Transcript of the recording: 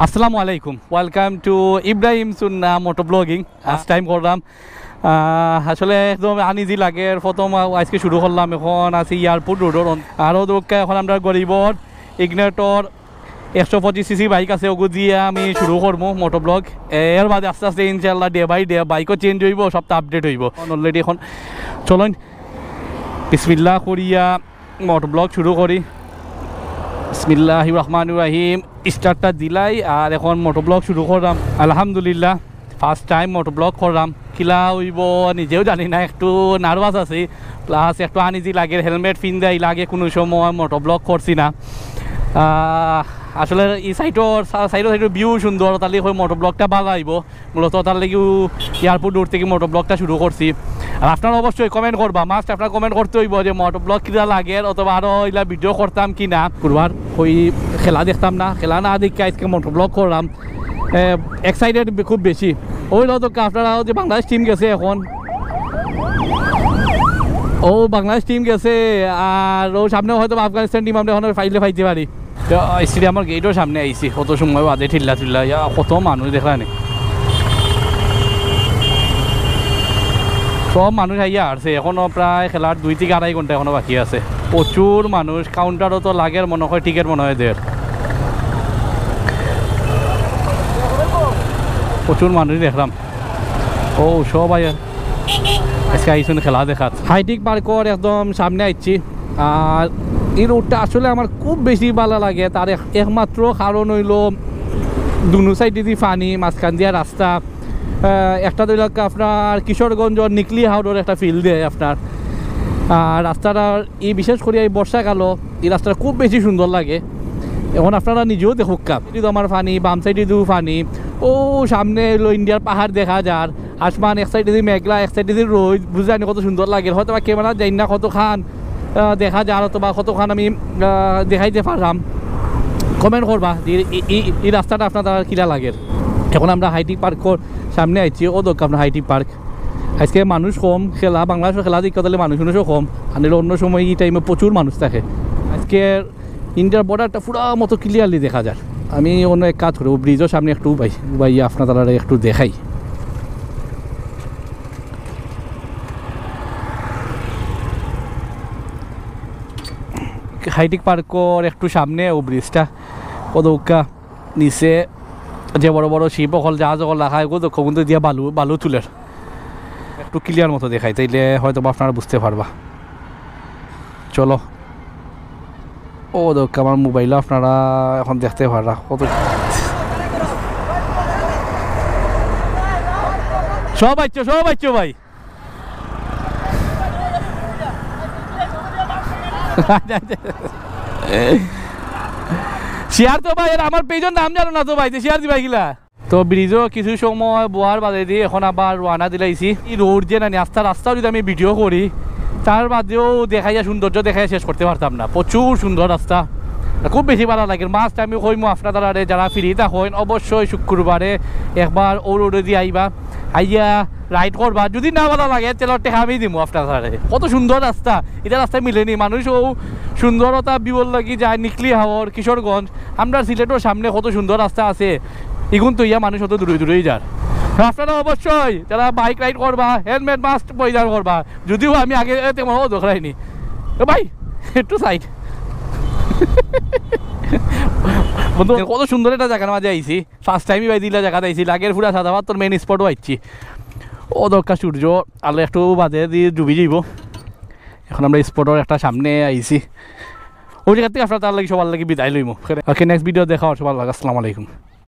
আসসালামু আলাইকুম, welcome to Ibrahim Sunna motoblogging. First time করলাম, আসলে একদম আনিজি লাগে। প্রথম আজকে শুরু করলাম, এখন আছি এয়ারপোর্ট রোডর। আরও দোকা এখন আমরা গরিবর ইগনেটর 125cc বাইক আছে, ওগু দিয়ে আমি শুরু করবো মোটোব্লগ। এর বাদে আস্তে আস্তে ইনশাল্লাহ ডে বাই ডে বাইকও চেঞ্জ হইব, সবটা আপডেট হইব। অলরেডি এখন চলুন বিসমিল্লাহ করিয়া মোটোব্লগ শুরু করি। বিসমিল্লাহির রহমানির রহিম স্টার্টটা দিলাই, আর এখন মোটোব্লগ শুরু করলাম। আলহামদুলিল্লাহ ফার্স্ট টাইম মোটোব্লগ করলাম। কিলা হইব নিজেও জানি না, একটু নার্ভাস আছি, প্লাস একটু আনিজি লাগে। হেলমেট পিন দেয় লাগে, কোনো সময় মোটোব্লগ করছি না। আসলে এই সাইডের ভিউ সুন্দর, তাহলে ওই মোটোব্লগটা ভালো আইব। মূলত তার লাগি এয়ারপোর্ট রোড থেকে মোটোব্লগটা শুরু করছি। আর আপনারা অবশ্যই কমেন্ট করবা, মাস্ট আপনারা কমেন্ট করতে হইব যে মোটোব্লগ কিনা লাগে, অথবা আরও এগুলা ভিডিও করতাম কি না। পূর্বার ওই খেলা দেখতাম না, খেলা না দেখে আজকে মোটোব্লগ করলাম। এক্সাইটেড খুব বেশি। ওই তো আপনারা যে বাংলাদেশ টিম গেছে এখন, ও বাংলাদেশ টিম গেছে, আর ও সামনে হয়তো আফগানিস্তান টিম আমরা এখন পাইতে পারি। স্টেডিয়ামের গেটের সামনে আইছি, কত সময় বাদে ঠিল্লা কত মানুষ দেখলানি, সব মানুষ আইয়া আসছে। এখনও প্রায় খেলার 2 থেকে 2.5 ঘন্টা এখনও বাকি আছে। প্রচুর মানুষ, কাউন্টারও তো লাগের মনে হয়, টিকিট মনে হয় দের। প্রচুর মানুষ দেখলাম। ও সব আজকে আইসুন খেলা দেখাত। হাইটিক পার্কর একদম সামনে আইছি। আর এই রোডটা আসলে আমার খুব বেশি ভালো লাগে। তার একমাত্র কারণ হইল দুনো সাইডে দিয়ে পানি, মাঝখান দিয়া রাস্তা। একটা দিল আপনার কিশোরগঞ্জ নিকলি হাওড়ের একটা ফিল দেয় আপনার। আর রাস্তাটার এই বিশেষ করে এই বর্ষাকালও এই রাস্তাটা খুব বেশি সুন্দর লাগে। এখন আপনারা নিজেও দেখুক কাপ, কিন্তু আমার পানি, বাম সাইডে দিও পানি। ও সামনে এলো ইন্ডিয়ার পাহাড় দেখা যার, আসমান এক সাইডে দিয়ে মেঘলা, এক সাইডে দিয়ে রোদ, বুঝানি কত সুন্দর লাগে। হয়তো বা ক্যামেরা যাই না কত খান দেখা যার, অথবা কতক্ষণ আমি দেখাইতে পারলাম। কমেন্ট করবা এই রাস্তাটা আপনার কিলা লাগে। এখন আমরা হাইটিক পার্কর সামনে আইছি। ও দোক আপনার হাইটিক পার্ক। আজকে মানুষ কম, খেলা বাংলাদেশের খেলা দিকে তাহলে মানুষও কম। আনিলে অন্য সময় এই টাইমে প্রচুর মানুষ থাকে। আজকে ইন্ডিয়ার বর্ডারটা পুরো মতো ক্লিয়ারলি দেখা যায়। আমি অন্য এক কাজ করি, ও ব্রিজের সামনে একটু ভাই আপনার তারা একটু দেখাই। হাইটিক পার্কর একটু সামনে ও ব্রিজটা, ওদৌকা নিচে যে বড় বড় শিপ অকল জাহাজ অকল রাখা, ওদক্ষ কিন্তু দিয়ে বালু তুলের একটু ক্লিয়ার মতো দেখাই, তাইলে হয়তো আপনারা বুঝতে পারবা। চলো ও দোকা আমার মোবাইলে আপনারা এখন দেখতে পারা কত সব আইছো ভাই। শেয়ার তো ভাই, আমার পেজের নাম জানো না তো ভাই, শেয়ার দিবা গিলা। তো ব্রিজও কিছু সময় বোয়ার বাদে দিয়ে এখন আবার রানা দিলাইছি। এই রোড যে না রাস্তাও যদি আমি ভিডিও করি, তার বাদেও দেখাইয়া সৌন্দর্য দেখাই শেষ করতে পারতাম না। প্রচুর সুন্দর রাস্তা, খুব বেশি ভালো লাগে। মাস্ট আমি কইমো আপনারা যারা ফ্রিটা হইন, অবশ্যই শুক্রবারে একবার ও রোডে দিয়ে আইয়া রাইড করবা। যদি না ভালো লাগে তেলের টেকা আমি দিব আপনারা। কত সুন্দর রাস্তা, এটা রাস্তায় মিলেনি। মানুষও সুন্দরতা বিবল লাগি যায়। নিকলি হাওর, কিশোরগঞ্জ, আমরা সিলেটের সামনে কত সুন্দর রাস্তা আছে। এগুন তো ইয়া মানুষ অত দূরেই যার। আপনারা অবশ্যই যারা বাইক রাইড করবা হেলমেট মাস্ট পরিধান করবা। যদিও আমি আগে তেমন দেখাইনি ভাই, একটু সাইড। বন্ধু কত সুন্দর একটা জায়গার মাঝে আইছি। ফার্স্ট টাইমই ভাই দিলা জায়গাতে আইছি, লাগের পুরা সাদাবাদ তোর মেন স্পটও আইছি। ও দরকার সূর্য আলো একটু বাদে দিয়ে ডুবি যাইব। এখন আমরা স্পটের একটা সামনে আইছি। ওই জায়গা থেকে আপনার তার লাগে সবার লাগে বিদায় লইব। ওকে, নেক্সট ভিডিও দেখা সবার লাগে। আসসালামু আলাইকুম।